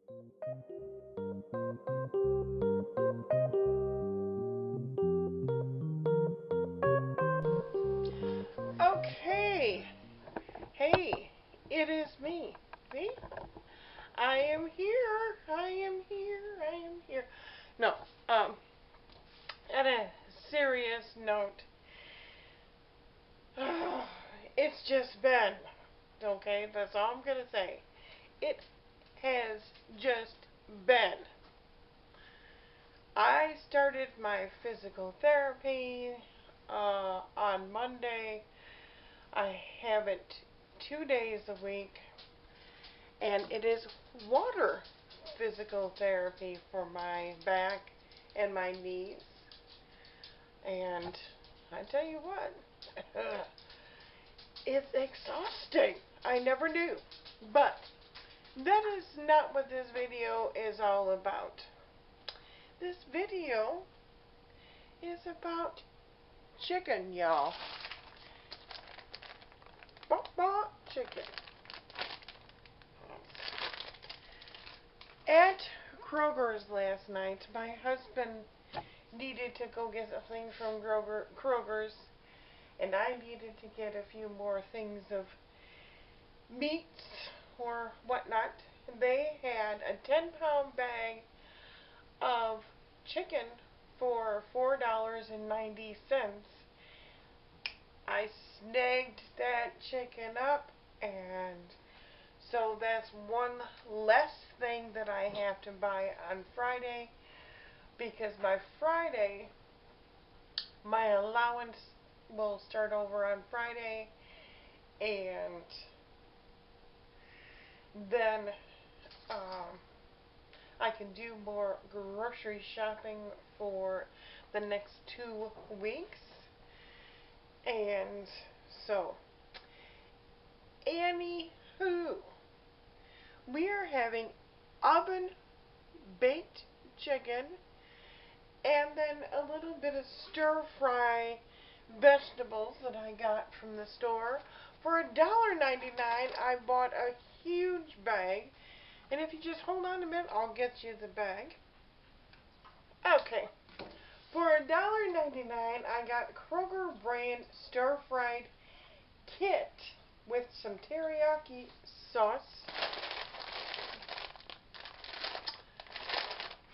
Okay. Hey, it is me. See? I am here. I am here. I am here. No, at a serious note, it's just been, okay? That's all I'm going to say. It has just been. I started my physical therapy on Monday. I have it 2 days a week, and it is water physical therapy for my back and my knees. And I tell you what, it's exhausting. I never knew. But that is not what this video is all about. This video is about chicken, y'all. Chicken. At Kroger's last night, my husband needed to go get things from Kroger's, and I needed to get a few more things of meats or whatnot. They had a 10-pound bag of chicken for $4.90. I snagged that chicken up, and so that's one less thing that I have to buy on Friday, because by Friday my allowance will start over on Friday, and then I can do more grocery shopping for the next 2 weeks. And so, anywho, we are having oven baked chicken and then a little bit of stir fry vegetables that I got from the store. For $1.99, I bought a huge bag. And if you just hold on a minute, I'll get you the bag. Okay. For $1.99, I got Kroger brand stir-fried kit with some teriyaki sauce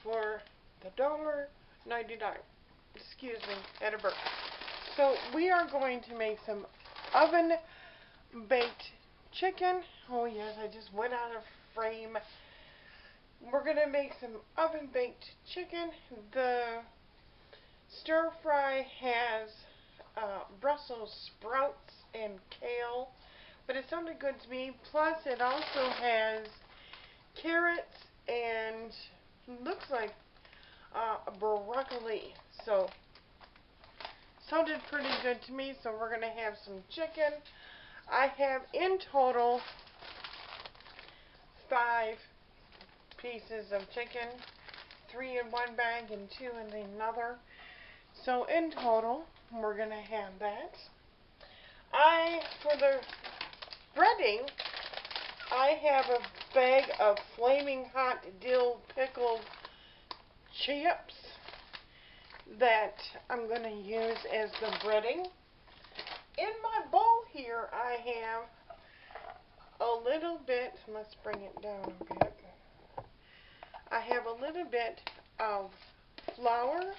for the $1.99. Excuse me, had a burp. So we are going to make some oven baked chicken. Oh yes, I just went out of frame. We're going to make some oven baked chicken. The stir fry has Brussels sprouts and kale, but it sounded good to me. Plus it also has carrots and looks like broccoli. So sounded pretty good to me. So we're going to have some chicken. I have in total 5 pieces of chicken, 3 in one bag and 2 in another. So in total, we're going to have that. For the breading, I have a bag of flaming hot dill pickled chips that I'm going to use as the breading. In my bowl here, I have a little bit, let's bring it down a bit. I have a little bit of flour.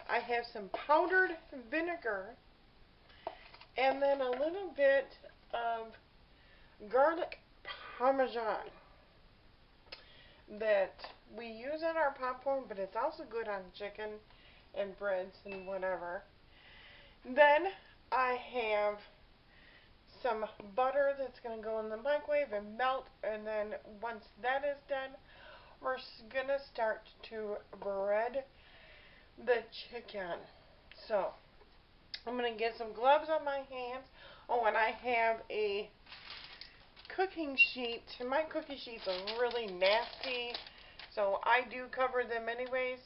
I have some powdered vinegar, and then a little bit of garlic parmesan that we use on our popcorn, but it's also good on chicken and breads and whatever. Then I have some butter that's going to go in the microwave and melt, and then once that is done, we're going to start to bread the chicken. So I'm going to get some gloves on my hands. Oh, and I have a cooking sheet. My cookie sheets are really nasty, so I do cover them anyways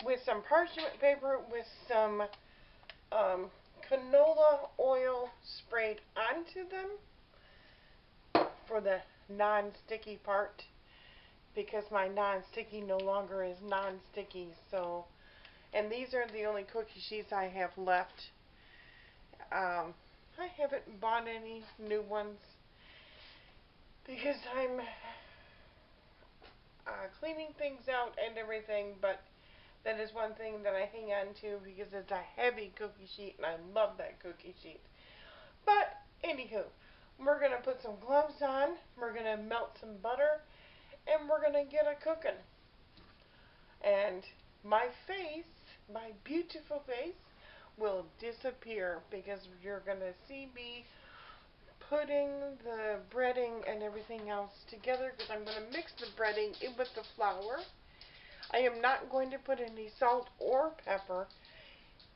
with some parchment paper with some canola oil sprayed onto them for the non-sticky part. because my non-sticky no longer is non-sticky. So, and these are the only cookie sheets I have left. I haven't bought any new ones because I'm cleaning things out and everything, but that is one thing that I hang on to because it's a heavy cookie sheet and I love that cookie sheet. But anywho, we're going to put some gloves on, we're going to melt some butter, and we're going to get a cooking. And my face, my beautiful face, will disappear because you're going to see me putting the breading and everything else together because I'm going to mix the breading in with the flour. I am not going to put any salt or pepper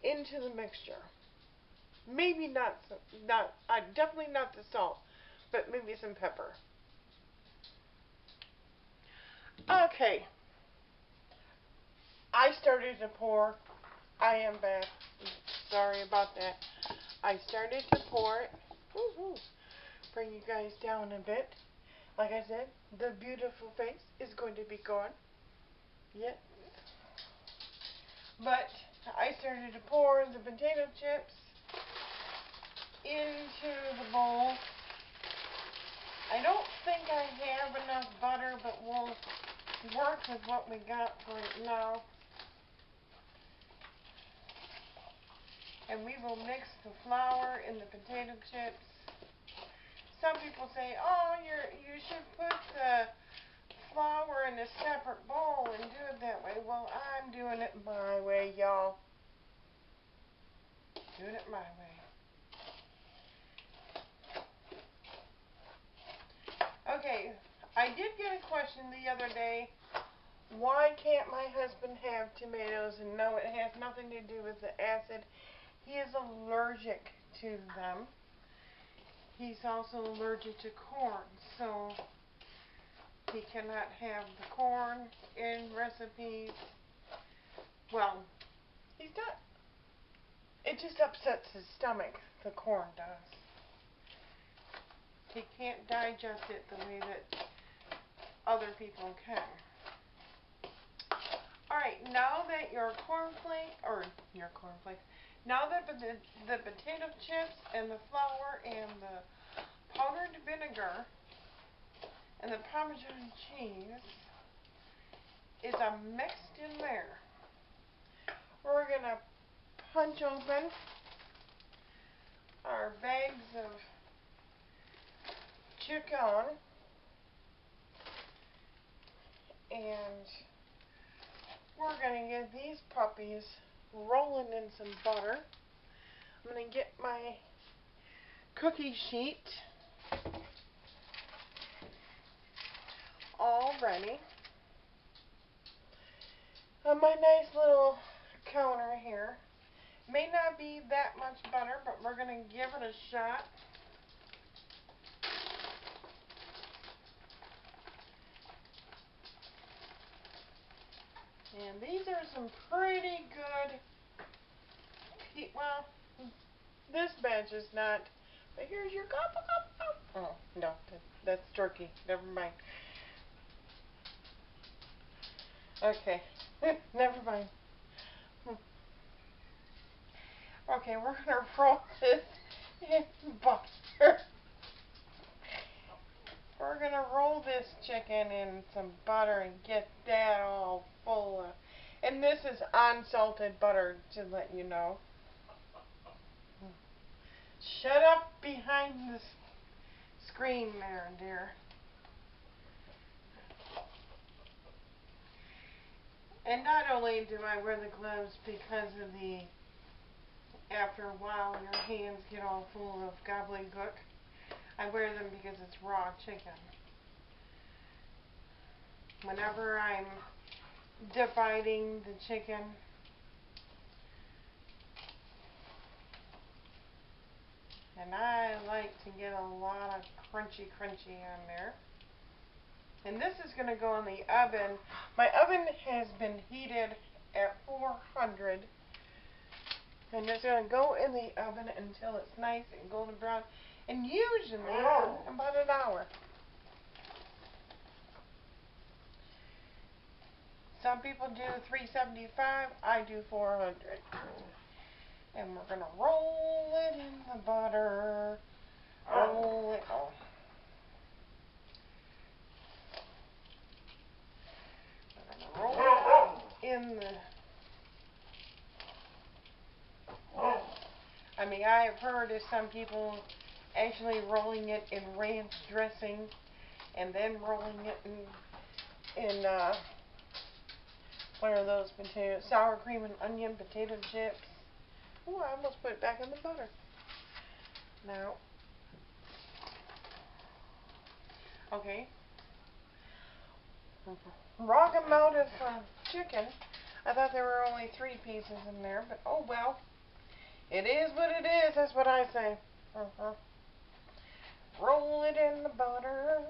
into the mixture. Maybe definitely not the salt, but maybe some pepper. Okay. I started to pour. I am back. Sorry about that. I started to pour it. Woo-hoo. Bring you guys down a bit. Like I said, the beautiful face is going to be gone. Yep. But I started to pour the potato chips into the bowl. I don't think I have enough butter, but we'll work with what we got for now. And we will mix the flour and the potato chips. Some people say, oh, you should put the flour in a separate bowl and do it that way. Well, I'm doing it my way, y'all. Doing it my way. Okay, I did get a question the other day. Why can't my husband have tomatoes? And no, it has nothing to do with the acid. He is allergic to them. He's also allergic to corn, so he cannot have the corn in recipes. Well, he's not. It just upsets his stomach, the corn does. He can't digest it the way that other people can. Alright, now that now that the potato chips and the flour and the powdered vinegar and the Parmesan cheese is mixed in there, we're going to punch open our bags of chicken and we're going to get these puppies rolling in some butter. I'm going to get my cookie sheet all ready. On my nice little counter here. May not be that much butter, but we're going to give it a shot. And these are some pretty good, well, this batch is not, but here's your cup. Oh, no, that's turkey. Never mind. Okay, never mind. Okay, we're going to roll this in butter. We're going to roll this chicken in some butter and get that all full of, and this is unsalted butter, to let you know. Shut up behind the screen there, dear. And not only do I wear the gloves because of after a while your hands get all full of gobbledygook, I wear them because it's raw chicken. Whenever I'm dividing the chicken, and I like to get a lot of crunchy on there. And this is going to go in the oven. My oven has been heated at 400. And it's going to go in the oven until it's nice and golden brown. And usually about an hour. Some people do $3.75. I do $400. And we're gonna roll it in the butter. Roll it on. We're gonna roll it in the. I mean, I have heard of some people actually rolling it in ranch dressing and then rolling it in what are those potatoes? Sour cream and onion potato chips. Oh, I almost put it back in the butter. Now, okay. Wrong amount of chicken. I thought there were only 3 pieces in there, but oh well. It is what it is, that's what I say. Roll it in the butter.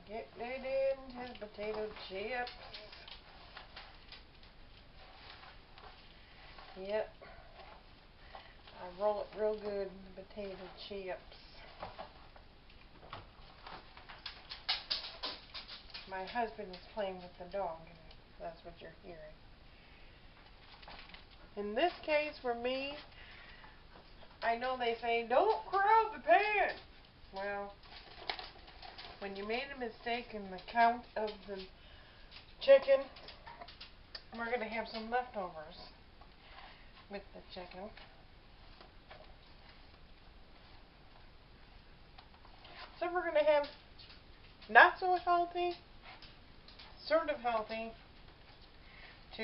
Get it into the potato chips. Yep. I roll it real good in the potato chips. My husband is playing with the dog, and that's what you're hearing. In this case, for me, I know they say, don't crowd the pan. Well, when you made a mistake in the count of the chicken, we're going to have some leftovers with the chicken. So we're going to have not so healthy, sort of healthy, to,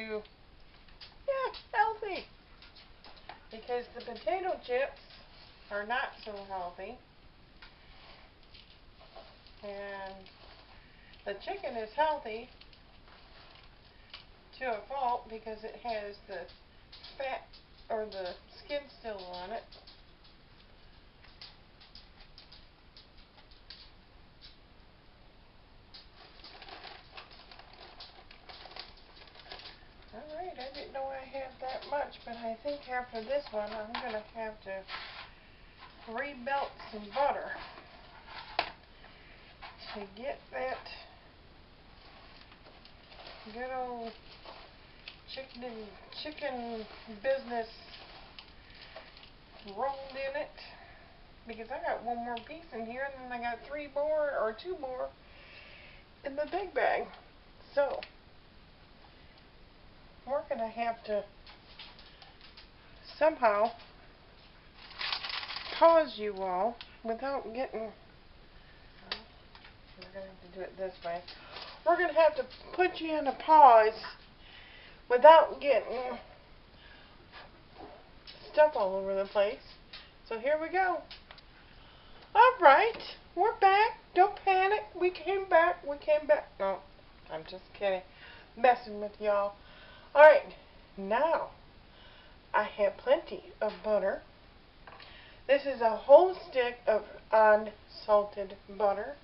yeah, healthy. Because the potato chips are not so healthy. And the chicken is healthy to a fault because it has the fat or the skin still on it. Alright, I didn't know I had that much, but I think after this one I'm going to have to remelt some butter to get that good old chicken business rolled in it. Because I got one more piece in here, and then I got 3 more or 2 more in the big bag. So we're going to have to somehow pause you all without getting, we're going to have to do it this way. We're going to have to put you in a pause without getting stuff all over the place. So here we go. Alright, we're back. Don't panic. We came back. No, I'm just kidding. Messing with y'all. Alright, now I have plenty of butter. This is a whole stick of unsalted butter.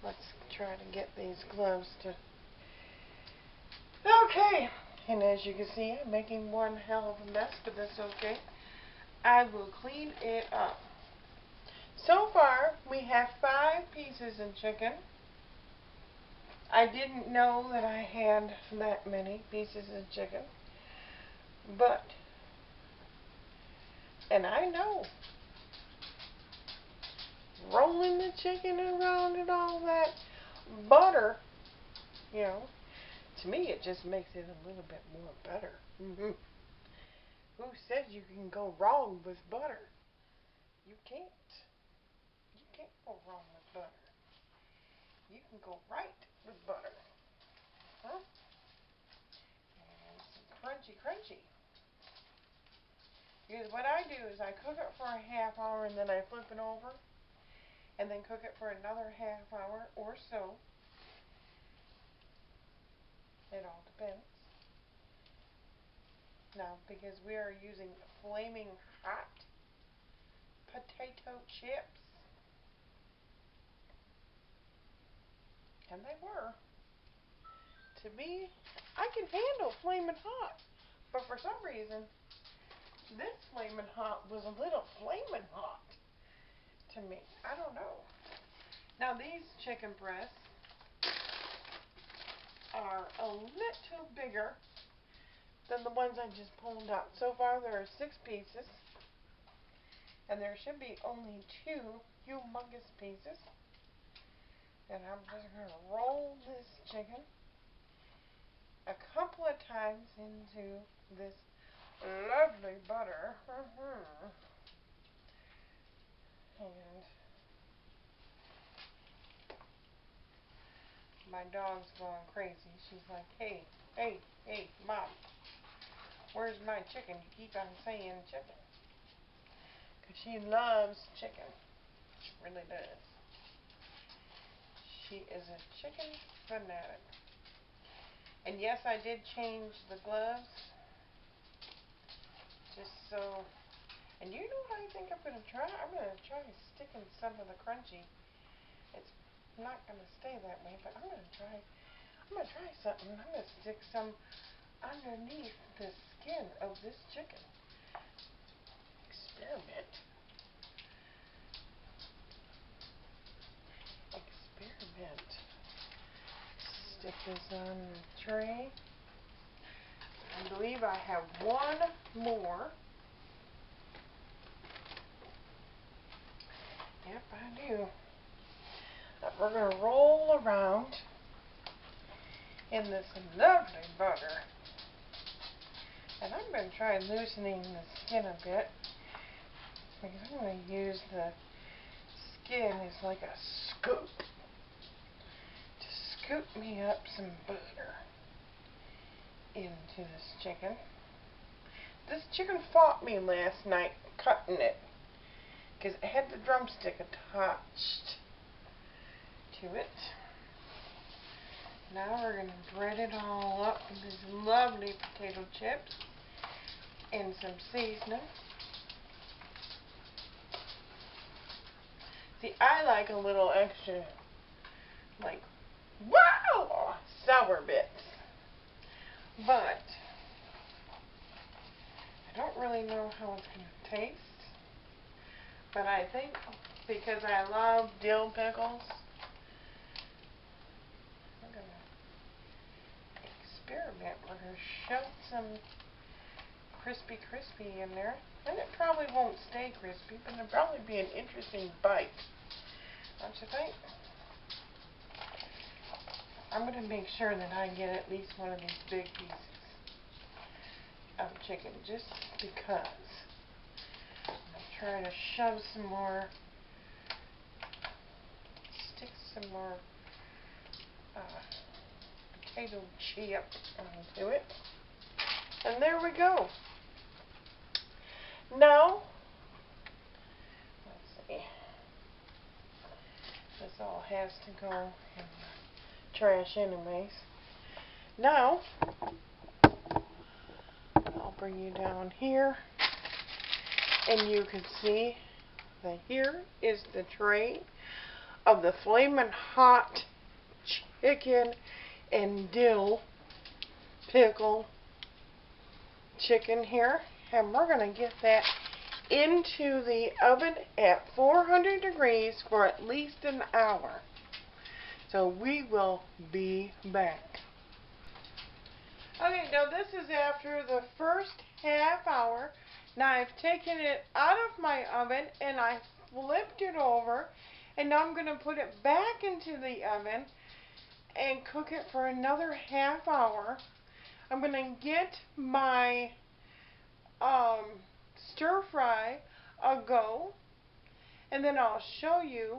Let's try to get these gloves to... Okay, and as you can see, I'm making one hell of a mess, but that's okay. I will clean it up. So far, we have 5 pieces of chicken. I didn't know that I had that many pieces of chicken, but, and I know, rolling the chicken around and all that butter, you know, to me it just makes it a little bit more better. Who says you can go wrong with butter? You can't. You can't go wrong with butter. You can go right with butter. Huh? And some crunchy. Because what I do is I cook it for a half hour and then I flip it over and then cook it for another half hour or so. It all depends. Now, because we are using flaming hot potato chips, and they were, to me, I can handle flaming hot, but for some reason, this flaming hot was a little flaming hot to me. I don't know. Now, these chicken breasts, are a little bigger than the ones I just pulled out. So far there are 6 pieces, and there should be only 2 humongous pieces. And I'm just going to roll this chicken a couple of times into this lovely butter. And my dog's going crazy. She's like, hey, hey, hey, Mom, where's my chicken? You keep on saying chicken. Because she loves chicken. She really does. She is a chicken fanatic. And yes, I did change the gloves. Just so. And you know what I think I'm going to try? I'm going to try sticking some of the crunchy. It's not going to stay that way, but I'm going to try something. I'm going to stick some underneath the skin of this chicken. Experiment. Stick this on the tray. I believe I have one more. Yep, I do. That we're going to roll around in this lovely butter. And I'm going to try loosening the skin a bit, because I'm going to use the skin as like a scoop to scoop me up some butter into this chicken. This chicken fought me last night cutting it, because it had the drumstick attached to it. Now we're going to bread it all up with these lovely potato chips and some seasoning. See, I like a little extra, like, wow, sour bits. But I don't really know how it's going to taste. But I think because I love dill pickles, I'm going to experiment. We're going to shove some crispy in there. And it probably won't stay crispy, but it'll probably be an interesting bite. Don't you think? I'm going to make sure that I get at least one of these big pieces of chicken, just because. I'm going to try to shove some more, stick some more potato chip onto it. And there we go. Now, let's see. This all has to go in the trash anyways. Now, I'll bring you down here, and you can see that here is the tray of the flaming hot chicken and dill pickle chicken here, and we're going to get that into the oven at 400 degrees for at least an hour. So we will be back. Okay, now this is after the first half hour. Now I've taken it out of my oven and I flipped it over, and now I'm going to put it back into the oven and cook it for another half hour. I'm going to get my stir fry a go, and then I'll show you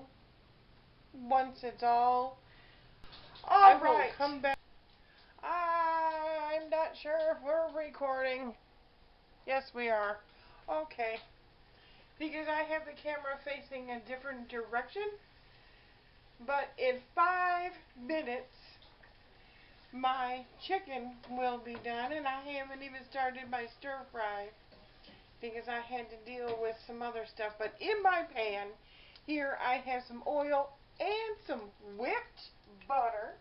once it's all right. Come back. I'm not sure if we're recording. Yes, we are. Okay. Because I have the camera facing a different direction. But in 5 minutes, my chicken will be done, and I haven't even started my stir fry because I had to deal with some other stuff. But in my pan, here I have some oil and some whipped butter.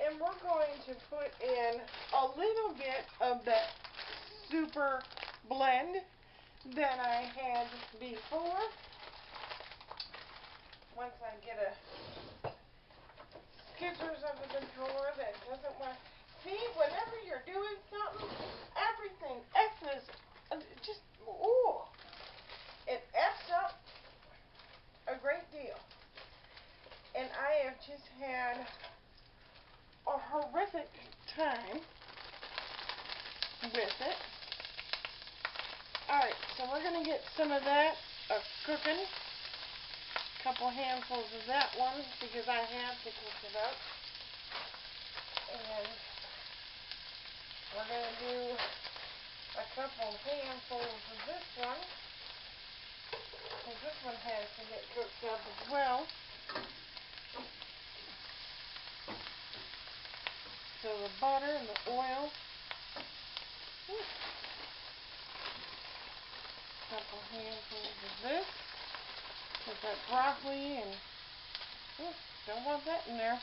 And we're going to put in a little bit of that super blend that I had before. Once I get a scissors under the drawer that doesn't doesn't want. See, whenever you're doing something, everything F's just, ooh, it F's up a great deal. And I have just had a horrific time with it. Alright, so we're going to get some of that cooking. A couple handfuls of that one because I have to cook it up. And we're going to do a couple handfuls of this one. Because this one has to get cooked up as well. So the butter and the oil. Couple handfuls of this. With that broccoli and don't want that in there.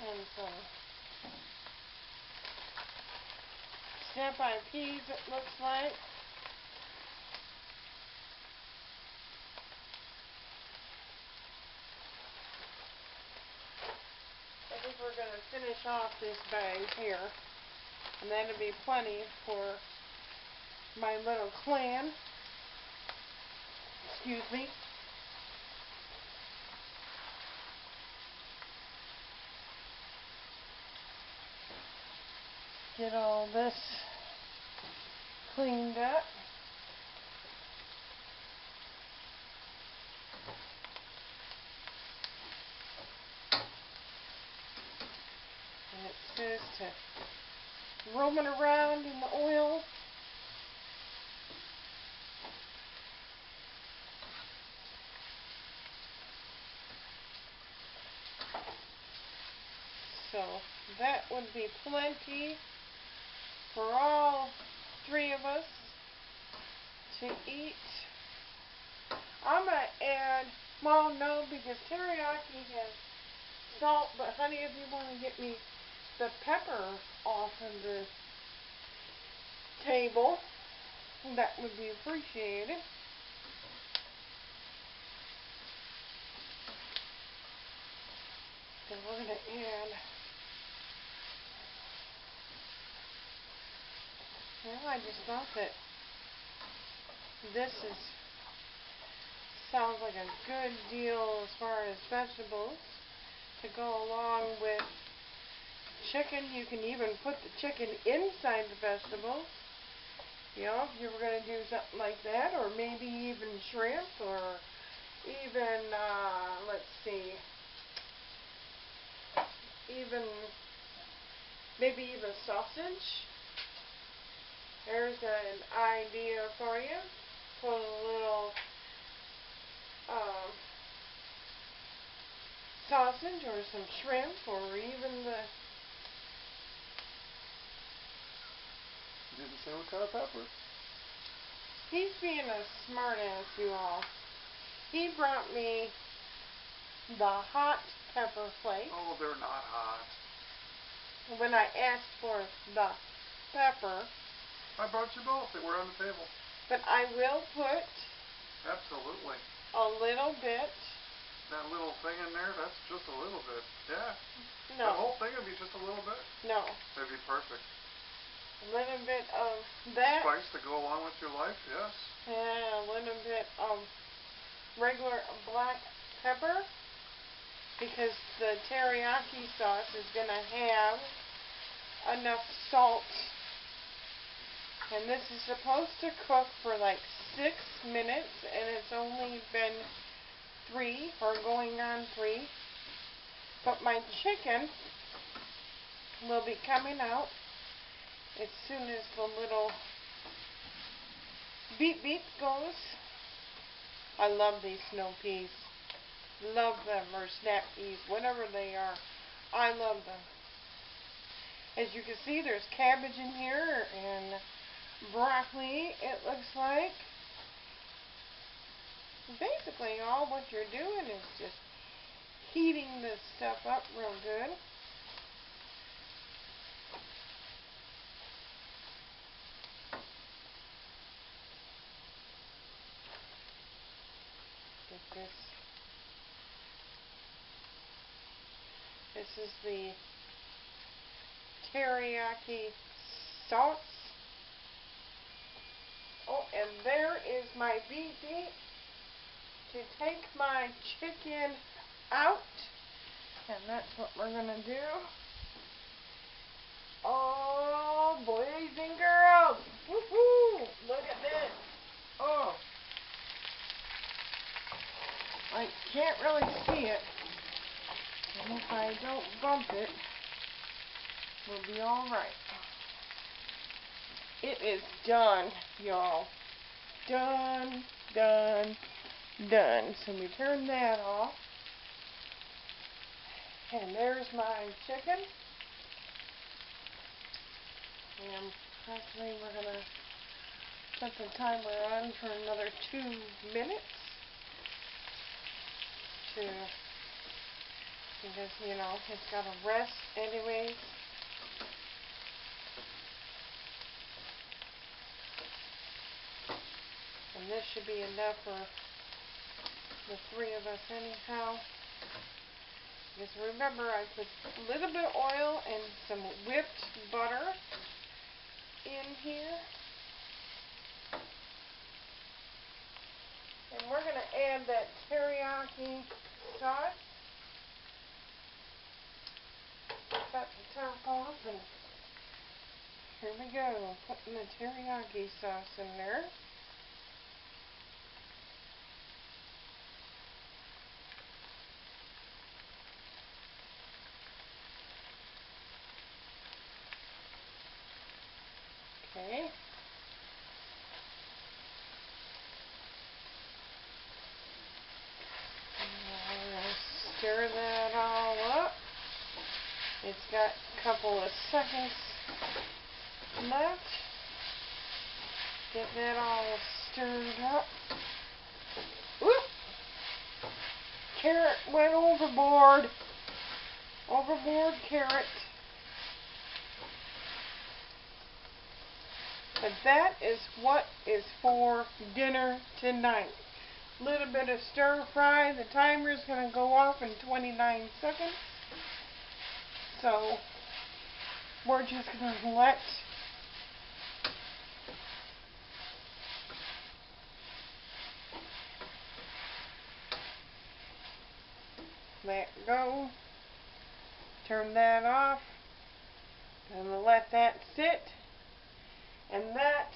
And some snap-eye peas, it looks like. I think we're going to finish off this bag here. And that'll be plenty for my little clan. Excuse me. Get all this cleaned up. And it says to roam it around in the oil. So that would be plenty for all three of us to eat. I'm going to add, well, no, because teriyaki has salt, but honey, if you want to get me the pepper off of the table, that would be appreciated. Then we're going to add, well, I just thought that this sounds like a good deal as far as vegetables to go along with chicken. You can even put the chicken inside the vegetables. You know, if you were going to do something like that, or maybe even shrimp, or even, let's see, maybe even sausage. There's an idea for you. Put a little sausage or some shrimp or even the... Didn't say what kind of pepper. He's being a smart ass, you all. He brought me the hot pepper flakes. Oh, they're not hot. When I asked for the pepper. I brought you both. They were on the table. But I will put... Absolutely. A little bit. That little thing in there, that's just a little bit. Yeah. No. The whole thing would be just a little bit? No. That'd be perfect. A little bit of that. Spice to go along with your life, yes. And a little bit of regular black pepper. Because the teriyaki sauce is going to have enough salt. And this is supposed to cook for like 6 minutes. And it's only been 3 or going on 3. But my chicken will be coming out as soon as the little beep beep goes. I love these snow peas. Love them, or snap peas, whatever they are. I love them. As you can see, there's cabbage in here and broccoli, it looks like. Basically, all what you're doing is just heating this stuff up real good. Get this This is the teriyaki sauce. Oh, and there is my BB to take my chicken out. And that's what we're going to do. Oh, boys and girls. Woohoo! Look at this. Oh. I can't really see it. And if I don't bump it, we'll be alright. It is done, y'all. Done, done, done. So we turn that off. And there's my chicken. And actually we're going to set the timer on for another 2 minutes. Because, you know, it's got to rest anyways. And this should be enough for the 3 of us anyhow. Just remember, I put a little bit of oil and some whipped butter in here. And we're going to add that teriyaki sauce. Cut the top off, and here we go. Putting the teriyaki sauce in there. Okay. Stir that all up. It's got a couple of seconds left. Get that all stirred up. Whoop! Carrot went overboard. Overboard carrot. But that is what is for dinner tonight. Little bit of stir fry. The timer's going to go off in 29 seconds. So we're just going to let that go. Turn that off. And we'll let that sit. And that,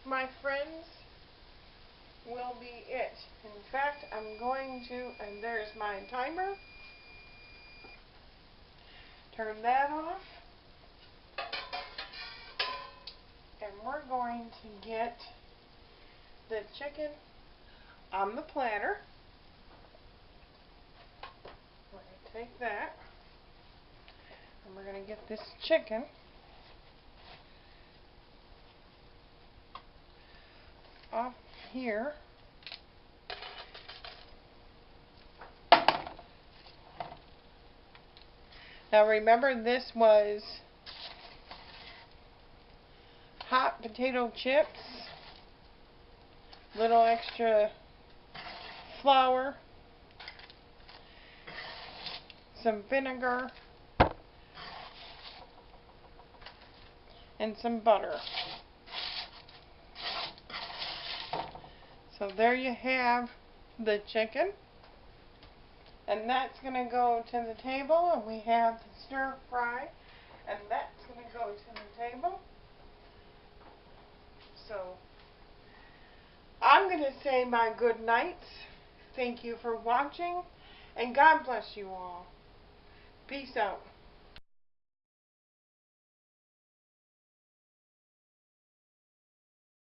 my friends, will be it. In fact, I'm going to, and there's my timer. Turn that off. And we're going to get the chicken on the platter. We're going to take that. And we're going to get this chicken off here. Now remember, this was hot potato chips, little extra flour, some vinegar, and some butter. So there you have the chicken. And that's going to go to the table, and we have the stir fry, and that's going to go to the table. So I'm going to say my good nights. Thank you for watching, and God bless you all. Peace out.